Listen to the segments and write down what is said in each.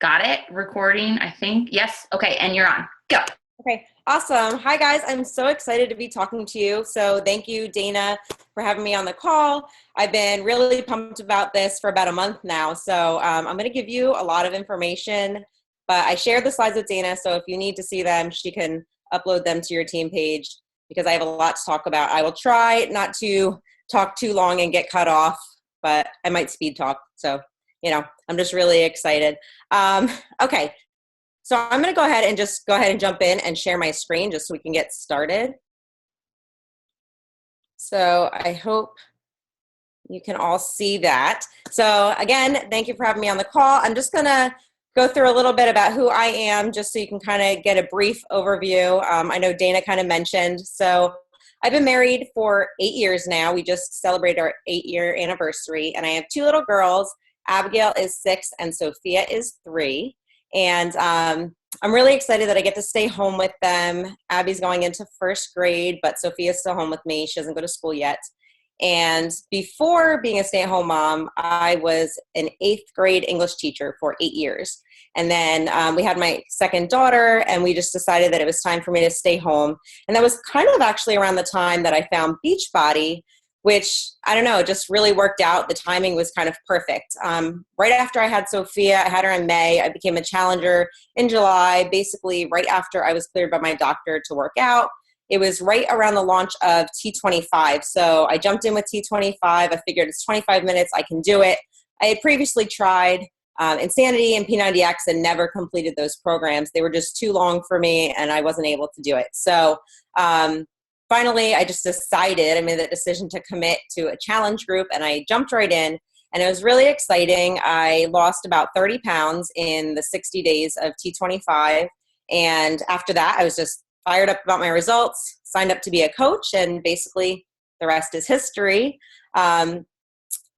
Got it. Recording, I think. Yes. Okay. And you're on. Go. Okay, awesome. Hi, guys. I'm so excited to be talking to you. So thank you, Dana, for having me on the call. I've been really pumped about this for about a month now. So I'm going to give you a lot of information, but I shared the slides with Dana. So if you need to see them, she can upload them to your team page because I have a lot to talk about. I will try not to talk too long and get cut off, but I might speed talk. So, I'm just really excited. Okay. So I'm going to go ahead and jump in and share my screen just so we can get started. So I hope you can all see that. So again, thank you for having me on the call. I'm just going to go through a little bit about who I am just so you can kind of get a brief overview. I know Dana kind of mentioned. So I've been married for 8 years now. We just celebrated our 8-year anniversary, and I have 2 little girls. Abigail is 6 and Sophia is 3. And I'm really excited that I get to stay home with them. Abby's going into 1st grade, but Sophia's still home with me. She doesn't go to school yet. And before being a stay-at-home mom, I was an 8th grade English teacher for 8 years. And then we had my second daughter, and we just decided that it was time for me to stay home. And that was kind of actually around the time that I found Beachbody, which, I don't know, just really worked out. The timing was kind of perfect. Right after I had Sophia, I had her in May. I became a challenger in July, basically right after I was cleared by my doctor to work out. It was right around the launch of T25. So I jumped in with T25. I figured it's 25 minutes. I can do it. I had previously tried Insanity and P90X and never completed those programs. They were just too long for me, and I wasn't able to do it. So finally, I just decided, I made the decision to commit to a challenge group, and I jumped right in, and it was really exciting. I lost about 30 pounds in the 60 days of T25, and after that, I was just fired up about my results, signed up to be a coach, and basically the rest is history. I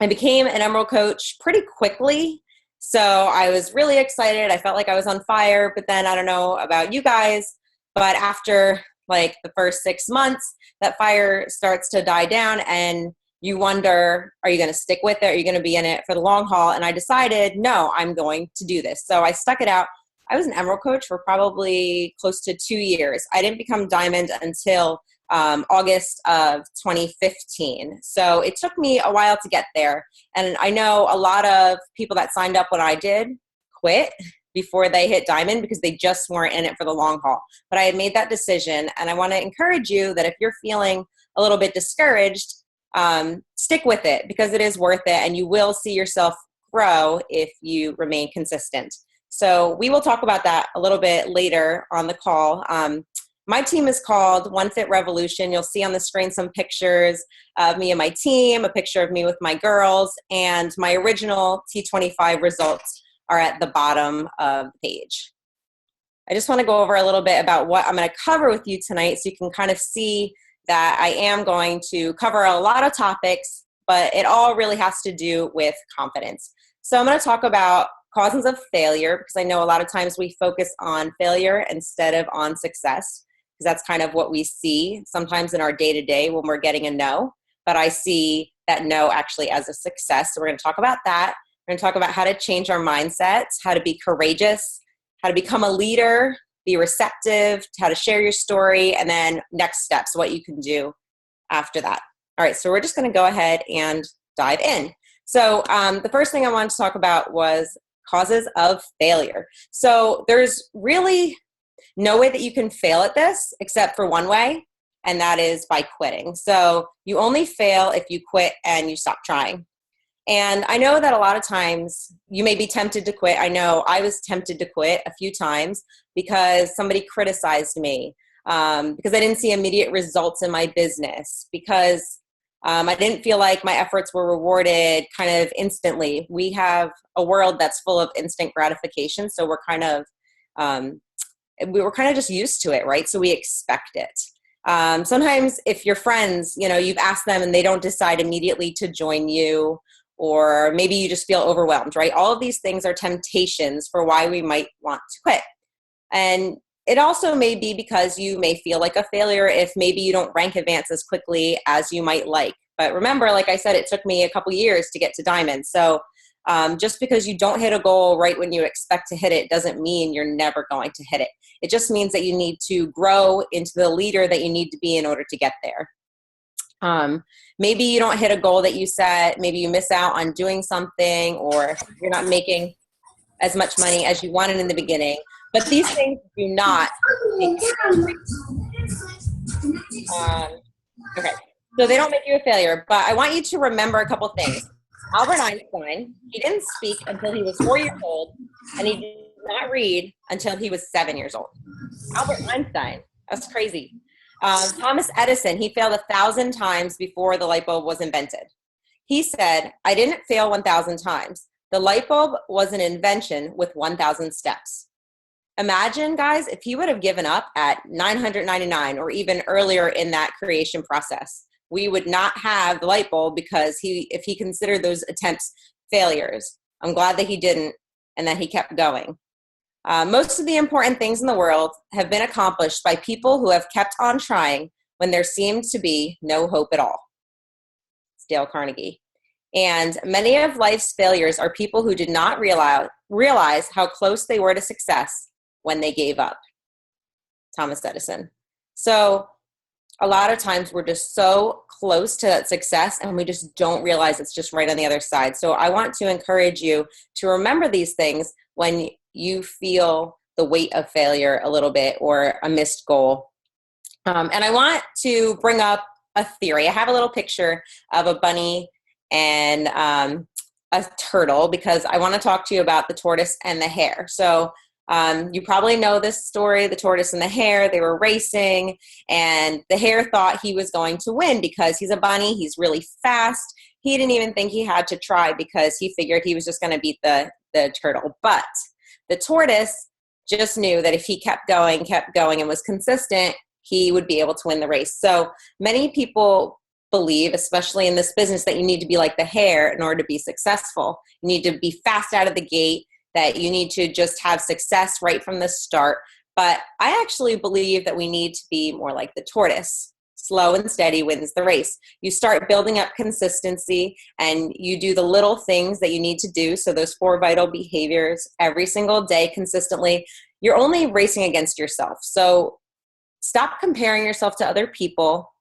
became an Emerald coach pretty quickly, so I was really excited. I felt like I was on fire, but then I don't know about you guys, but after like the first 6 months, that fire starts to die down and you wonder, are you going to stick with it? Are you going to be in it for the long haul? And I decided, no, I'm going to do this. So I stuck it out. I was an Emerald coach for probably close to 2 years. I didn't become Diamond until August of 2015. So it took me a while to get there. And I know a lot of people that signed up when I did quit before they hit Diamond because they just weren't in it for the long haul. But I had made that decision, and I want to encourage you that if you're feeling a little bit discouraged, stick with it because it is worth it, and you will see yourself grow if you remain consistent. So we will talk about that a little bit later on the call. My team is called One Fit Revolution. You'll see on the screen some pictures of me and my team, a picture of me with my girls, and my original T25 results are at the bottom of the page. I just want to go over a little bit about what I'm going to cover with you tonight so you can kind of see that I am going to cover a lot of topics, but it all really has to do with confidence. So I'm going to talk about causes of failure because I know a lot of times we focus on failure instead of on success because that's kind of what we see sometimes in our day-to-day when we're getting a no, but I see that no actually as a success. So we're going to talk about that. We're going to talk about how to change our mindsets, how to be courageous, how to become a leader, be receptive, how to share your story, and then next steps, what you can do after that. All right, so we're just going to go ahead and dive in. So the first thing I wanted to talk about was causes of failure. So there's really no way that you can fail at this except for one way, and that is by quitting. So you only fail if you quit and you stop trying. And I know that a lot of times you may be tempted to quit. I know I was tempted to quit a few times because somebody criticized me, because I didn't see immediate results in my business, because I didn't feel like my efforts were rewarded kind of instantly. We have a world that's full of instant gratification, so we were kind of just used to it, right? So we expect it. Sometimes if your friends, you've asked them and they don't decide immediately to join you, or maybe you just feel overwhelmed, right? All of these things are temptations for why we might want to quit. And it also may be because you may feel like a failure if maybe you don't rank advance as quickly as you might like. But remember, like I said, it took me a couple years to get to Diamond. So Just because you don't hit a goal right when you expect to hit it doesn't mean you're never going to hit it. It just means that you need to grow into the leader that you need to be in order to get there. Maybe you don't hit a goal that you set. Maybe you miss out on doing something, or you're not making as much money as you wanted in the beginning. But these things do not make you okay. So they don't make you a failure, but I want you to remember a couple things. Albert Einstein, he didn't speak until he was 4 years old, and he did not read until he was 7 years old. Albert Einstein, that's crazy. Thomas Edison, he failed 1,000 times before the light bulb was invented. He said, I didn't fail 1,000 times. The light bulb was an invention with 1,000 steps. Imagine, guys, if he would have given up at 999 or even earlier in that creation process. We would not have the light bulb because if he considered those attempts failures. I'm glad that he didn't and that he kept going. Most of the important things in the world have been accomplished by people who have kept on trying when there seemed to be no hope at all. It's Dale Carnegie. And many of life's failures are people who did not realize how close they were to success when they gave up. Thomas Edison. So a lot of times we're just so close to that success and we just don't realize it's just right on the other side. So I want to encourage you to remember these things when you feel the weight of failure a little bit or a missed goal. And I want to bring up a theory. I have a little picture of a bunny and a turtle because I want to talk to you about the tortoise and the hare. So you probably know this story, the tortoise and the hare. They were racing and the hare thought he was going to win because he's a bunny. He's really fast. He didn't even think he had to try because he figured he was just going to beat the turtle. But the tortoise just knew that if he kept going and was consistent, he would be able to win the race. So many people believe, especially in this business, that you need to be like the hare in order to be successful. You need to be fast out of the gate, that you need to just have success right from the start. But I actually believe that we need to be more like the tortoise. Slow and steady wins the race. You start building up consistency and you do the little things that you need to do. So those 4 vital behaviors every single day consistently, you're only racing against yourself. So stop comparing yourself to other people,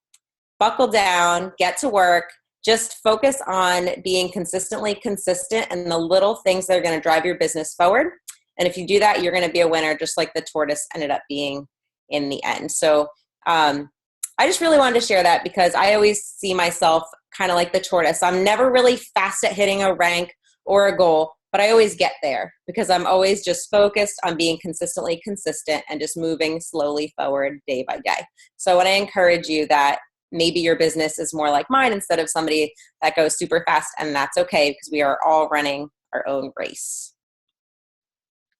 buckle down, get to work, just focus on being consistently consistent and the little things that are going to drive your business forward. And if you do that, you're going to be a winner, just like the tortoise ended up being in the end. So I just really wanted to share that because I always see myself kind of like the tortoise. I'm never really fast at hitting a rank or a goal, but I always get there because I'm always just focused on being consistently consistent and just moving slowly forward day by day. So when I encourage you that maybe your business is more like mine instead of somebody that goes super fast, and that's okay because we are all running our own race.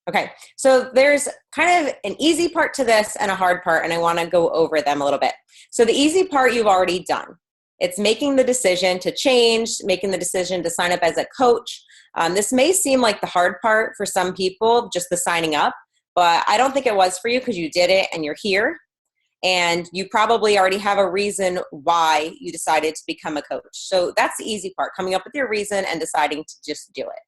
Okay, so there's kind of an easy part to this and a hard part, and I want to go over them a little bit. So the easy part you've already done. It's making the decision to change, making the decision to sign up as a coach. This may seem like the hard part for some people, just the signing up, but I don't think it was for you because you did it and you're here. And you probably already have a reason why you decided to become a coach. So that's the easy part, coming up with your reason and deciding to just do it.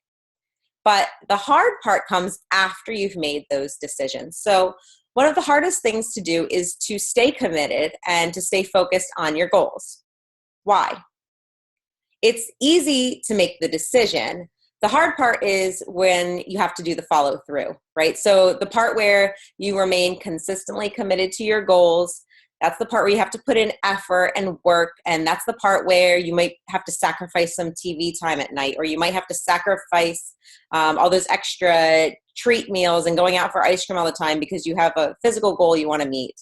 But the hard part comes after you've made those decisions. So one of the hardest things to do is to stay committed and to stay focused on your goals. Why? It's easy to make the decision. The hard part is when you have to do the follow through, right? So the part where you remain consistently committed to your goals, that's the part where you have to put in effort and work. And that's the part where you might have to sacrifice some TV time at night, or you might have to sacrifice all those extra treat meals and going out for ice cream all the time because you have a physical goal you want to meet.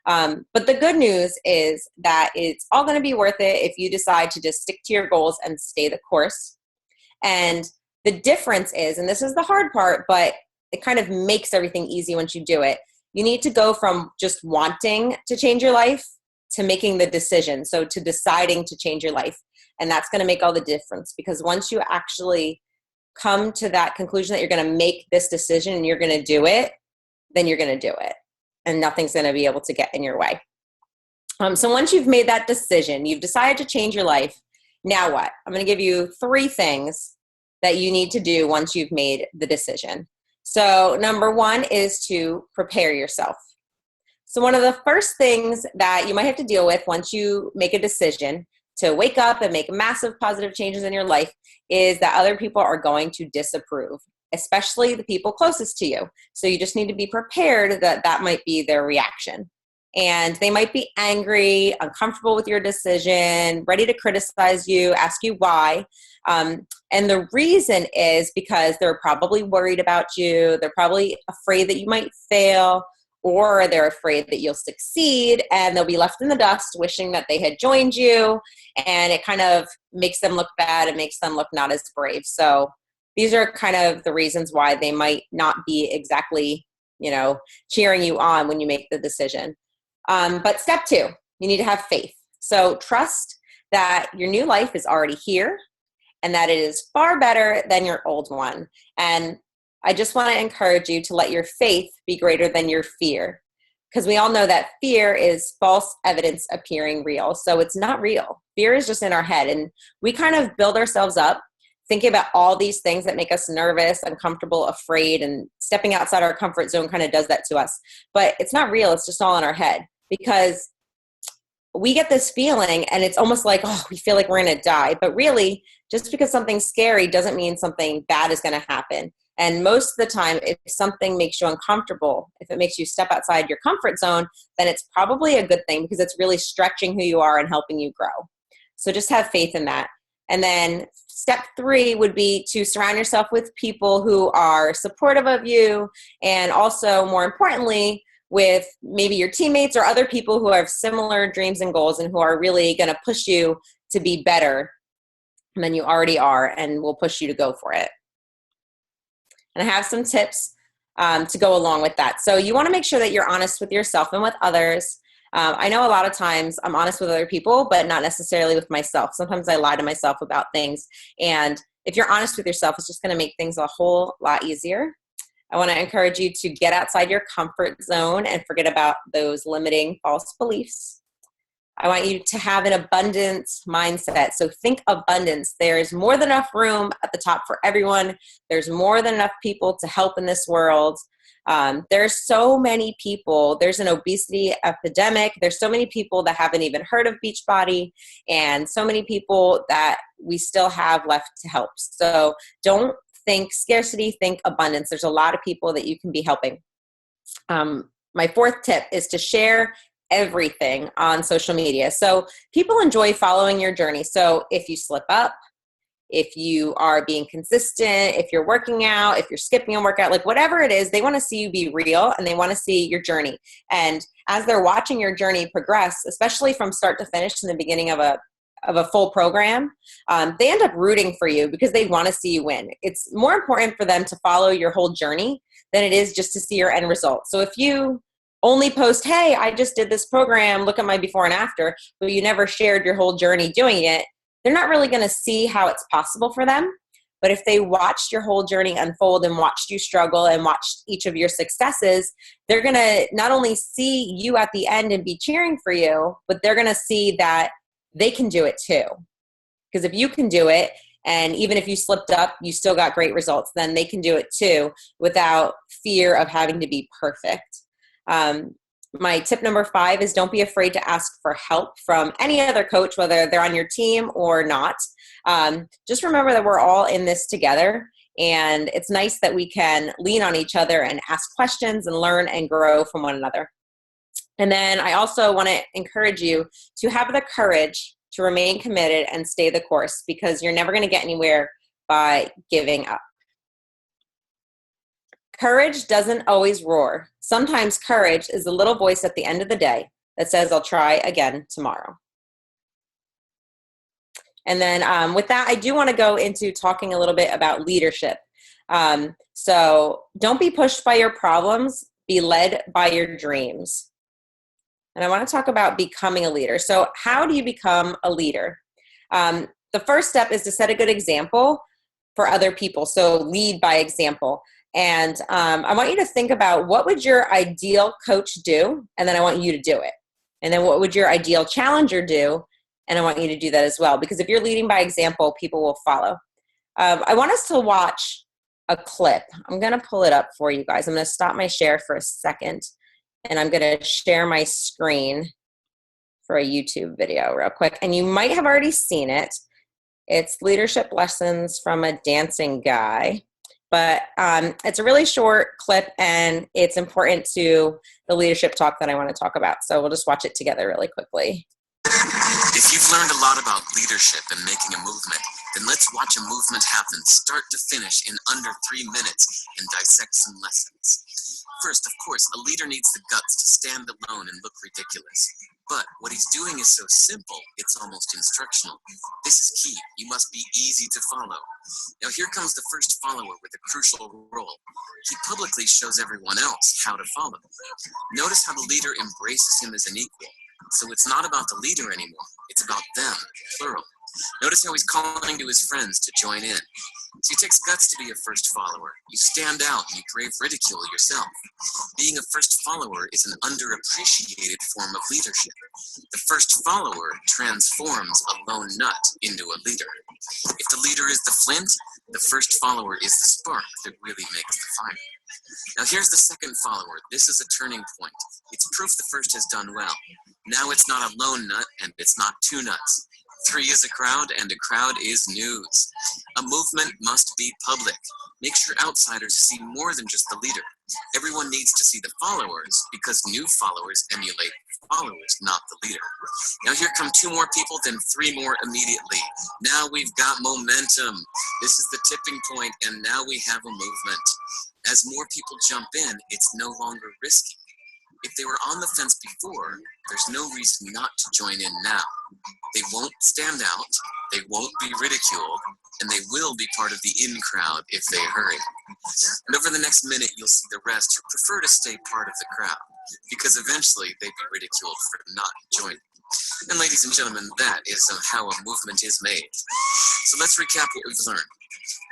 But the good news is that it's all going to be worth it if you decide to just stick to your goals and stay the course. And the difference is, and this is the hard part, but it kind of makes everything easy once you do it. You need to go from just wanting to change your life to making the decision. So to deciding to change your life. And that's going to make all the difference because once you actually come to that conclusion that you're going to make this decision and you're going to do it, then you're going to do it. And nothing's going to be able to get in your way. So once you've made that decision, you've decided to change your life. Now what? I'm going to give you 3 things that you need to do once you've made the decision. So number one is to prepare yourself. So one of the first things that you might have to deal with once you make a decision to wake up and make massive positive changes in your life is that other people are going to disapprove, especially the people closest to you. So you just need to be prepared that that might be their reaction. And they might be angry, uncomfortable with your decision, ready to criticize you, ask you why. And the reason is because they're probably worried about you. They're probably afraid that you might fail, or they're afraid that you'll succeed and they'll be left in the dust wishing that they had joined you. And it kind of makes them look bad and makes them look not as brave. So these are kind of the reasons why they might not be exactly, cheering you on when you make the decision. But step two, you need to have faith. So trust that your new life is already here and that it is far better than your old one. And I just want to encourage you to let your faith be greater than your fear, because we all know that fear is false evidence appearing real. So it's not real. Fear is just in our head, and we kind of build ourselves up thinking about all these things that make us nervous, uncomfortable, afraid, and stepping outside our comfort zone kind of does that to us. But it's not real. It's just all in our head, because we get this feeling and it's almost like, we feel like we're going to die. But really, just because something's scary doesn't mean something bad is going to happen. And most of the time, if something makes you uncomfortable, if it makes you step outside your comfort zone, then it's probably a good thing, because it's really stretching who you are and helping you grow. So just have faith in that. And then step three would be to surround yourself with people who are supportive of you, and also, more importantly, with maybe your teammates or other people who have similar dreams and goals and who are really going to push you to be better than you already are and will push you to go for it. And I have some tips to go along with that. So you want to make sure that you're honest with yourself and with others. I know a lot of times I'm honest with other people, but not necessarily with myself. Sometimes I lie to myself about things. And if you're honest with yourself, it's just going to make things a whole lot easier. I want to encourage you to get outside your comfort zone and forget about those limiting false beliefs. I want you to have an abundance mindset. So think abundance. There's more than enough room at the top for everyone. There's more than enough people to help in this world. There's so many people. There's an obesity epidemic. There's so many people that haven't even heard of Beachbody, and so many people that we still have left to help. So don't think scarcity, think abundance. There's a lot of people that you can be helping. My fourth tip is to share everything on social media. So people enjoy following your journey. So if you slip up, if you are being consistent, if you're working out, if you're skipping a workout, like whatever it is, they want to see you be real and they want to see your journey. And as they're watching your journey progress, especially from start to finish in the beginning of a full program, they end up rooting for you because they want to see you win. It's more important for them to follow your whole journey than it is just to see your end result. So if you only post, hey, I just did this program, look at my before and after, but you never shared your whole journey doing it, they're not really going to see how it's possible for them. But if they watched your whole journey unfold and watched you struggle and watched each of your successes, they're going to not only see you at the end and be cheering for you, but they're going to see that they can do it too. Because if you can do it, and even if you slipped up, you still got great results, then they can do it too without fear of having to be perfect. My tip number 5 is don't be afraid to ask for help from any other coach, whether they're on your team or not. Just remember that we're all in this together, and it's nice that we can lean on each other and ask questions and learn and grow from one another. And then I also want to encourage you to have the courage to remain committed and stay the course, because you're never going to get anywhere by giving up. Courage doesn't always roar. Sometimes courage is the little voice at the end of the day that says, I'll try again tomorrow. And then with that, I do want to go into talking a little bit about leadership. So don't be pushed by your problems, be led by your dreams. And I want to talk about becoming a leader. So how do you become a leader? The first step is to set a good example for other people. So lead by example. And I want you to think about, what would your ideal coach do? And then I want you to do it. And then what would your ideal challenger do? And I want you to do that as well. Because if you're leading by example, people will follow. I want us to watch a clip. I'm going to pull it up for you guys. I'm going to stop my share for a second, and I'm going to share my screen for a YouTube video real quick. And you might have already seen it. It's leadership lessons from a dancing guy. But it's a really short clip, and it's important to the leadership talk that I want to talk about. So we'll just watch it together really quickly. If you've learned a lot about leadership and making a movement, then let's watch a movement happen start to finish in under 3 minutes and dissect some lessons. First, of course, a leader needs the guts to stand alone and look ridiculous. But what he's doing is so simple, it's almost instructional. This is key. You must be easy to follow. Now here comes the first follower with a crucial role. He publicly shows everyone else how to follow. Notice how the leader embraces him as an equal. So it's not about the leader anymore. It's about them, plural. Notice how he's calling to his friends to join in. So it takes guts to be a first follower. You stand out and you brave ridicule yourself. Being a first follower is an underappreciated form of leadership. The first follower transforms a lone nut into a leader. If the leader is the flint, the first follower is the spark that really makes the fire. Now here's the second follower. This is a turning point. It's proof the first has done well. Now it's not a lone nut and it's not two nuts. 3 is a crowd and a crowd is news. A movement must be public. Make sure outsiders see more than just the leader. Everyone needs to see the followers because new followers emulate followers, not the leader. Now here come 2 more people, then 3 more immediately. Now we've got momentum. This is the tipping point, and now we have a movement. As more people jump in, it's no longer risky. If they were on the fence before, there's no reason not to join in now. They won't stand out, they won't be ridiculed, and they will be part of the in crowd if they hurry. And over the next minute, you'll see the rest who prefer to stay part of the crowd, because eventually they'd be ridiculed for not joining. And ladies and gentlemen, that is how a movement is made. So let's recap what we've learned.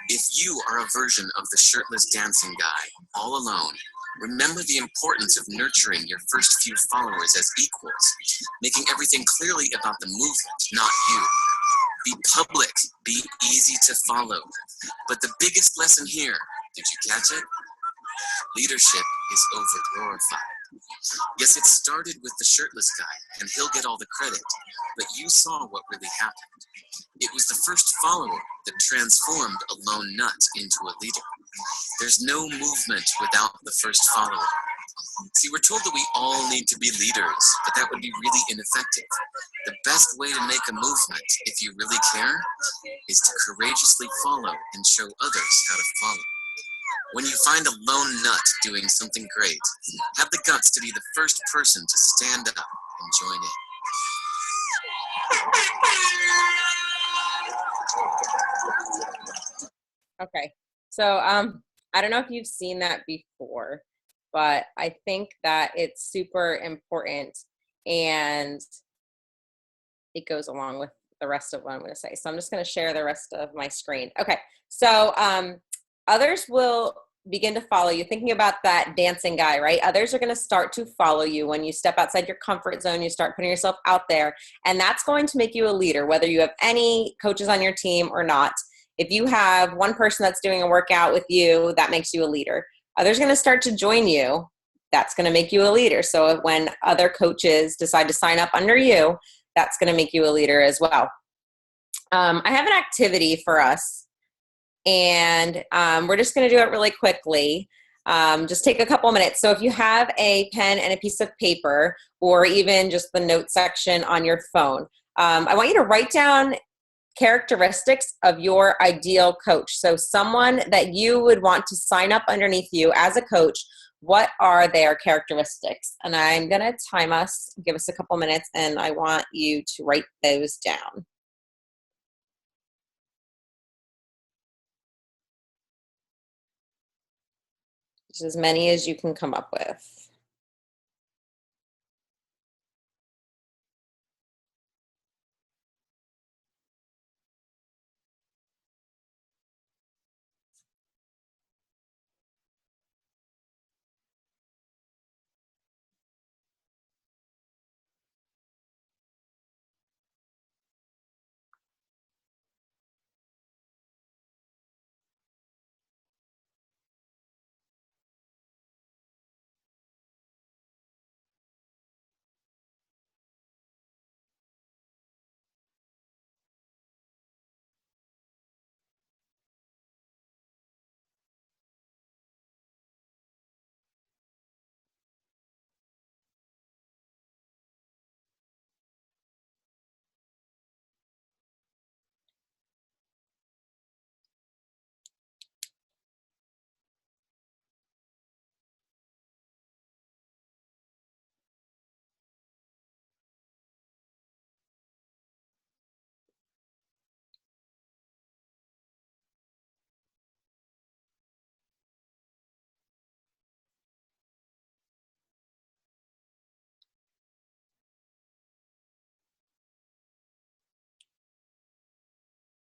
If you are a version of the shirtless dancing guy, all alone, remember the importance of nurturing your first few followers as equals, making everything clearly about the movement, not you. Be public, be easy to follow. But the biggest lesson here, did you catch it? Leadership is over-glorified. Yes, it started with the shirtless guy, and he'll get all the credit, but you saw what really happened. It was the first follower that transformed a lone nut into a leader. There's no movement without the first follower. See, we're told that we all need to be leaders, but that would be really ineffective. The best way to make a movement, if you really care, is to courageously follow and show others how to follow. When you find a lone nut doing something great, have the guts to be the first person to stand up and join in. Okay, so I don't know if you've seen that before, but I think that it's super important, and it goes along with the rest of what I'm going to say. So I'm just going to share the rest of my screen. Okay, so others will begin to follow you. Thinking about that dancing guy, right? Others are going to start to follow you when you step outside your comfort zone, you start putting yourself out there, and that's going to make you a leader, whether you have any coaches on your team or not. If you have one person that's doing a workout with you, that makes you a leader. Others are going to start to join you. That's going to make you a leader. So when other coaches decide to sign up under you, that's going to make you a leader as well. I have an activity for us, and we're just going to do it really quickly. Just take a couple minutes. So if you have a pen and a piece of paper, or even just the note section on your phone, I want you to write down characteristics of your ideal coach. So someone that you would want to sign up underneath you as a coach, what are their characteristics? And I'm going to time us, give us a couple minutes, and I want you to write those down. Just as many as you can come up with.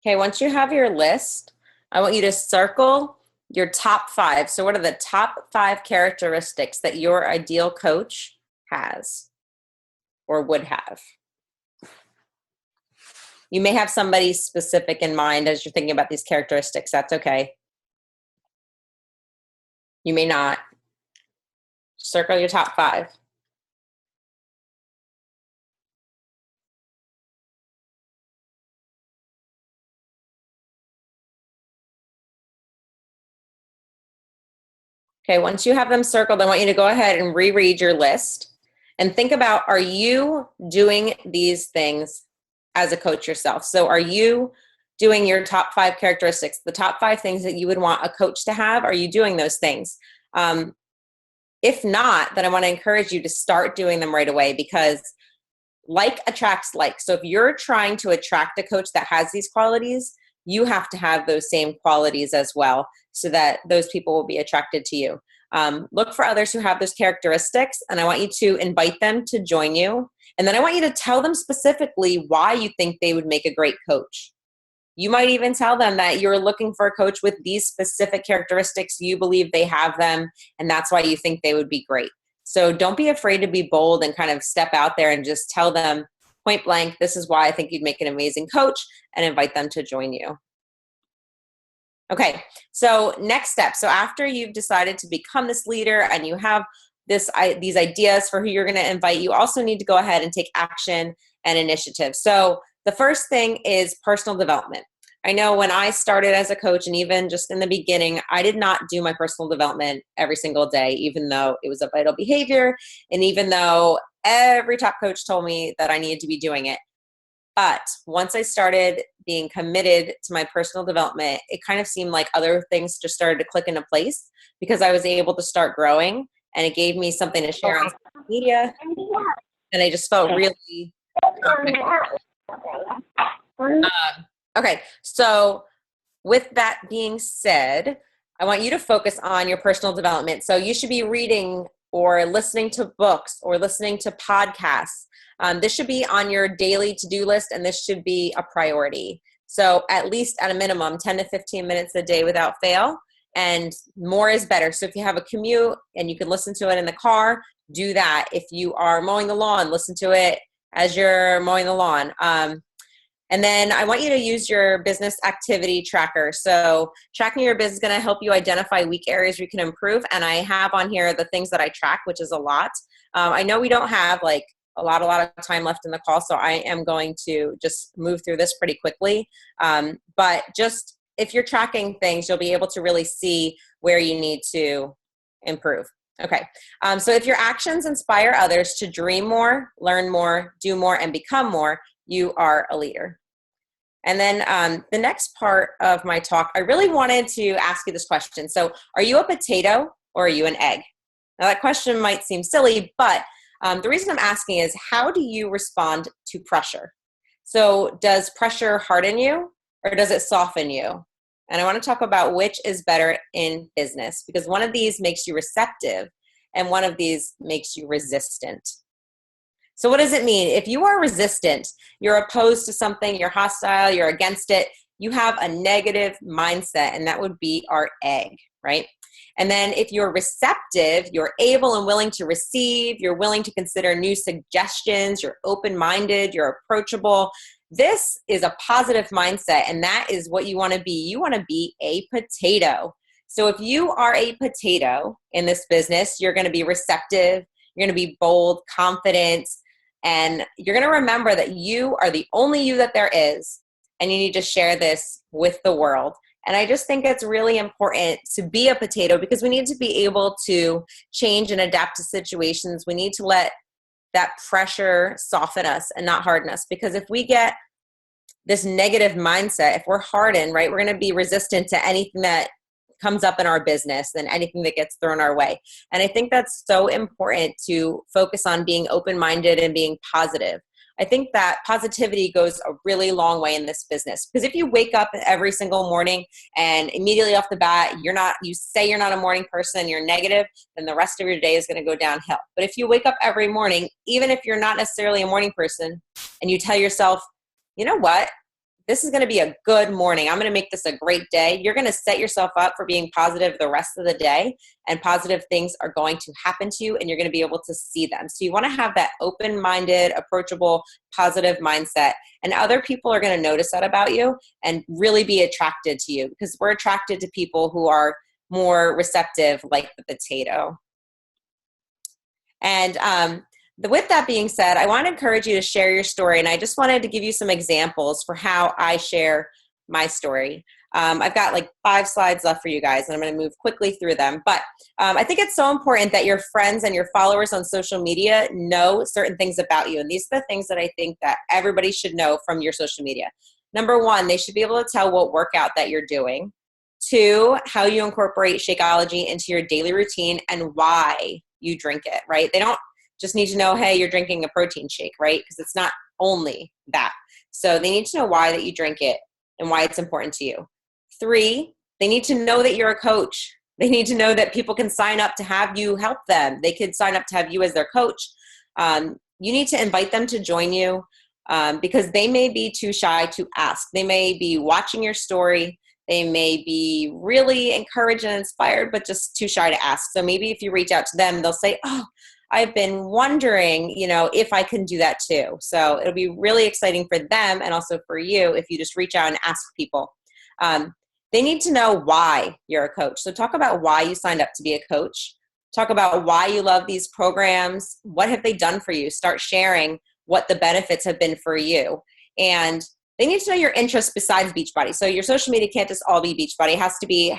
Okay, once you have your list, I want you to circle your top 5. So what are the top 5 characteristics that your ideal coach has or would have? You may have somebody specific in mind as you're thinking about these characteristics. That's okay. You may not. Circle your top 5. Okay, once you have them circled, I want you to go ahead and reread your list and think about, are you doing these things as a coach yourself? So are you doing your top 5 characteristics, the top 5 things that you would want a coach to have? Are you doing those things? If not, then I want to encourage you to start doing them right away, because like attracts like. So if you're trying to attract a coach that has these qualities, you have to have those same qualities as well, so that those people will be attracted to you. Look for others who have those characteristics, and I want you to invite them to join you. And then I want you to tell them specifically why you think they would make a great coach. You might even tell them that you're looking for a coach with these specific characteristics. You believe they have them, and that's why you think they would be great. So don't be afraid to be bold and kind of step out there and just tell them point blank, this is why I think you'd make an amazing coach, and invite them to join you. Okay, so next step. So after you've decided to become this leader and you have these ideas for who you're going to invite, you also need to go ahead and take action and initiative. So the first thing is personal development. I know when I started as a coach, and even just in the beginning, I did not do my personal development every single day, even though it was a vital behavior, and even though every top coach told me that I needed to be doing it. But once I started being committed to my personal development, it kind of seemed like other things just started to click into place, because I was able to start growing, and it gave me something to share on social media, and I just felt really okay, so with that being said, I want you to focus on your personal development. So you should be reading or listening to books or listening to podcasts. This should be on your daily to-do list, and this should be a priority. So at least at a minimum, 10 to 15 minutes a day without fail, and more is better. So if you have a commute and you can listen to it in the car, do that. If you are mowing the lawn, listen to it as you're mowing the lawn. And then I want you to use your business activity tracker. So tracking your business is going to help you identify weak areas where you can improve. And I have on here the things that I track, which is a lot. I know we don't have like a lot of time left in the call, so I am going to just move through this pretty quickly. But just if you're tracking things, you'll be able to really see where you need to improve. Okay, so if your actions inspire others to dream more, learn more, do more, and become more, you are a leader. And then the next part of my talk, I really wanted to ask you this question. So are you a potato or are you an egg? Now that question might seem silly, but the reason I'm asking is, how do you respond to pressure? So does pressure harden you or does it soften you? And I want to talk about which is better in business, because one of these makes you receptive and one of these makes you resistant. So what does it mean? If you are resistant, you're opposed to something, you're hostile, you're against it, you have a negative mindset, and that would be our egg, right? And then if you're receptive, you're able and willing to receive, you're willing to consider new suggestions, you're open-minded, you're approachable. This is a positive mindset, and that is what you want to be. You want to be a potato. So if you are a potato in this business, you're going to be receptive, you're going to be bold, confident, and you're going to remember that you are the only you that there is, and you need to share this with the world. And I just think it's really important to be a potato, because we need to be able to change and adapt to situations. We need to let that pressure soften us and not harden us, because if we get this negative mindset, if we're hardened, right, we're going to be resistant to anything that comes up in our business and anything that gets thrown our way. And I think that's so important, to focus on being open-minded and being positive. I think that positivity goes a really long way in this business, because if you wake up every single morning and immediately off the bat, you say you're not a morning person, you're negative, then the rest of your day is going to go downhill. But if you wake up every morning, even if you're not necessarily a morning person, and you tell yourself, you know what, this is going to be a good morning. I'm going to make this a great day. You're going to set yourself up for being positive the rest of the day, and positive things are going to happen to you and you're going to be able to see them. So you want to have that open-minded, approachable, positive mindset, and other people are going to notice that about you and really be attracted to you, because we're attracted to people who are more receptive, like the potato. And with that being said, I want to encourage you to share your story, and I just wanted to give you some examples for how I share my story. I've got like 5 slides left for you guys, and I'm going to move quickly through them. But I think it's so important that your friends and your followers on social media know certain things about you, and these are the things that I think that everybody should know from your social media. Number 1, they should be able to tell what workout that you're doing. 2, how you incorporate Shakeology into your daily routine and why you drink it, right? They don't just need to know, hey, you're drinking a protein shake, right? Because it's not only that. So they need to know why that you drink it and why it's important to you. 3, they need to know that you're a coach. They need to know that people can sign up to have you help them. They could sign up to have you as their coach. You need to invite them to join you because they may be too shy to ask. They may be watching your story. They may be really encouraged and inspired, but just too shy to ask. So maybe if you reach out to them, they'll say, oh, I've been wondering, if I can do that too. So it'll be really exciting for them and also for you if you just reach out and ask people. They need to know why you're a coach. So talk about why you signed up to be a coach. Talk about why you love these programs. What have they done for you? Start sharing what the benefits have been for you. And they need to know your interests besides Beachbody. So your social media can't just all be Beachbody. It has to be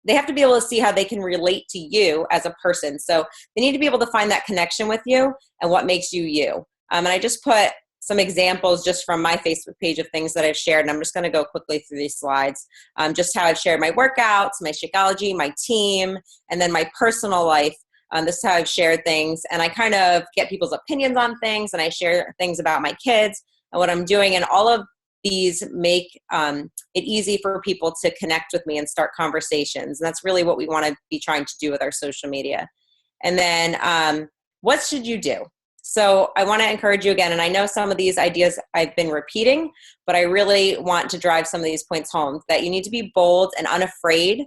they have to be able to see how they can relate to you as a person. So they need to be able to find that connection with you and what makes you you. And I just put some examples just from my Facebook page of things that I've shared. And I'm just going to go quickly through these slides. Just how I've shared my workouts, my Shakeology, my team, and then my personal life. This is how I've shared things. And I kind of get people's opinions on things, and I share things about my kids and what I'm doing. And all of these make it easy for people to connect with me and start conversations. And that's really what we want to be trying to do with our social media. And then what should you do? So I want to encourage you again, and I know some of these ideas I've been repeating, but I really want to drive some of these points home, that you need to be bold and unafraid.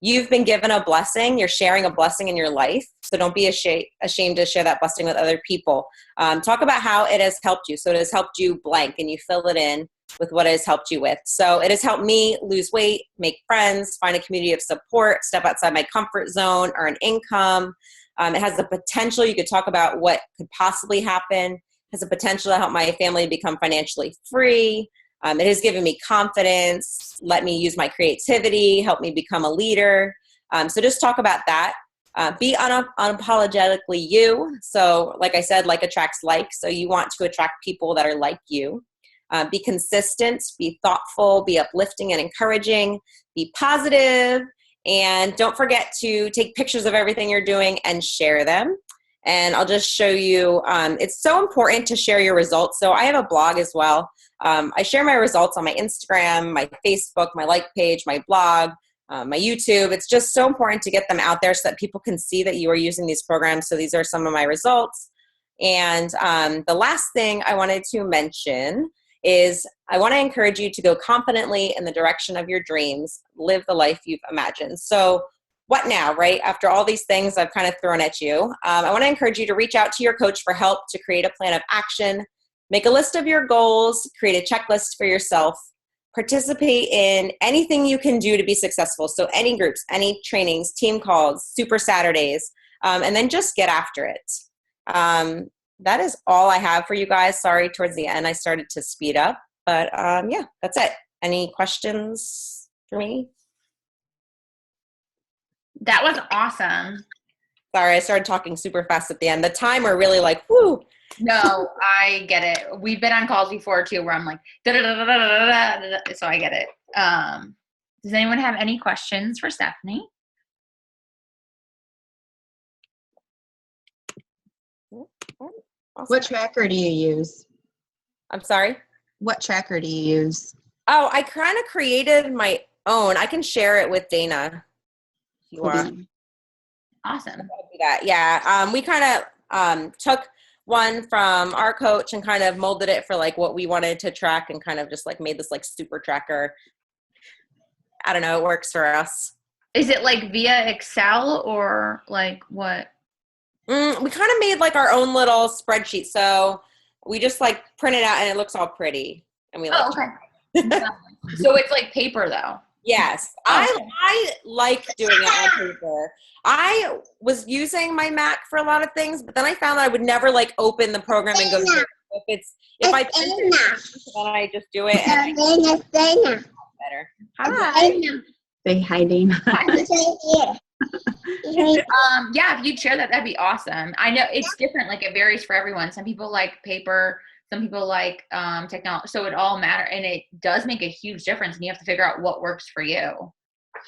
You've been given a blessing. You're sharing a blessing in your life. So don't be ashamed to share that blessing with other people. Talk about how it has helped you. So it has helped you blank, and you fill it in with what it has helped you with. So it has helped me lose weight, make friends, find a community of support, step outside my comfort zone, earn income. It has the potential, you could talk about what could possibly happen. It has the potential to help my family become financially free. It has given me confidence, let me use my creativity, help me become a leader. So just talk about that. Be unapologetically you. So like I said, like attracts like. So you want to attract people that are like you. Be consistent, be thoughtful, be uplifting and encouraging, be positive, and don't forget to take pictures of everything you're doing and share them. And I'll just show you, it's so important to share your results. So I have a blog as well. I share my results on my Instagram, my Facebook, my like page, my blog, my YouTube. It's just so important to get them out there so that people can see that you are using these programs. So these are some of my results. And the last thing I wanted to mention is I want to encourage you to go confidently in the direction of your dreams, live the life you've imagined. So what now, right? After all these things I've kind of thrown at you, I want to encourage you to reach out to your coach for help to create a plan of action, make a list of your goals, create a checklist for yourself, participate in anything you can do to be successful. So any groups, any trainings, team calls, super Saturdays, and then just get after it. That is all I have for you guys. Sorry, towards the end I started to speed up, but yeah, that's it. Any questions for me? That was awesome. Sorry, I started talking super fast at the end. The timer really like, whoo. No, I get it. We've been on calls before too where I'm like, da-da-da-da-da-da-da-da, so I get it. Does anyone have any questions for Stephanie? Awesome. What tracker do you use? I'm sorry? What tracker do you use? Oh, I kind of created my own. I can share it with Dana. If you want. Awesome. Yeah. We kind of took one from our coach and kind of molded it for like what we wanted to track and kind of just like made this like super tracker. I don't know. It works for us. Is it like via Excel or like what? We kind of made like our own little spreadsheet. So we just like print it out and it looks all pretty. And we like, Oh, okay. So it's like paper though. yes, I like doing it on paper. I was using my Mac for a lot of things, but then I found I would never like open the program and go through it. If I print it, then I just do it and better. Hi. Say hi, Dana. Yeah, if you'd share that, that'd be awesome. I know it's different. Like it varies for everyone. Some people like paper. Some people like technology. So it all matters, and it does make a huge difference. And you have to figure out what works for you.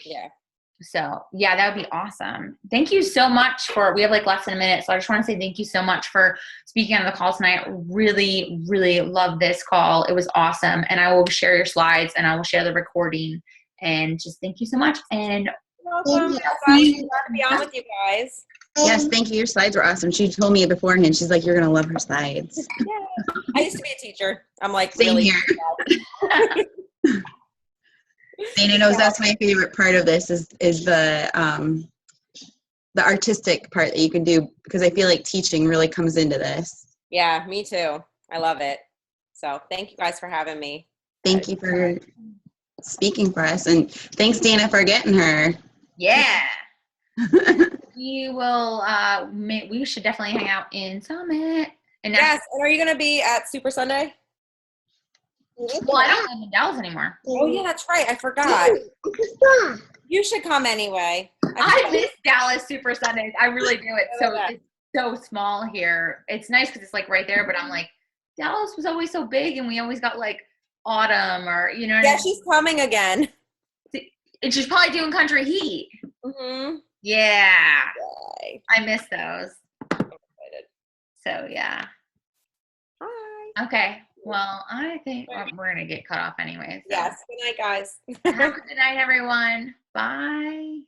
Yeah. So yeah, that would be awesome. Thank you so much we have like less than a minute. So I just want to say thank you so much for speaking on the call tonight. Really, really love this call. It was awesome. And I will share your slides and I will share the recording, and just thank you so much. And Welcome. Glad to be on with you guys. Yes, thank you. Your slides were awesome. She told me beforehand. She's like, you're going to love her slides. Yeah. I used to be a teacher. I'm like, Same really here. Dana knows that's my favorite part of this is the artistic part that you can do, because I feel like teaching really comes into this. Yeah, me too. I love it. So thank you guys for having me. Thank you for speaking for us, and thanks Dana for getting her. yeah. We will we should definitely hang out in Summit. And Yes, and are you going to be at Super Sunday? well, I don't live in Dallas anymore. Oh yeah, that's right. I forgot. You should come anyway. I miss Dallas Super Sundays. I really do. It's so small here. It's nice because it's like right there, but I'm like, Dallas was always so big, and we always got like autumn or you know. What I mean? She's coming again. And she's probably doing Country Heat. Mm-hmm. Yeah, Yay. I miss those. So yeah. Hi. Okay. Well, I think we're gonna get cut off anyways. So. Yes. Good night, guys. Have a good night, everyone. Bye.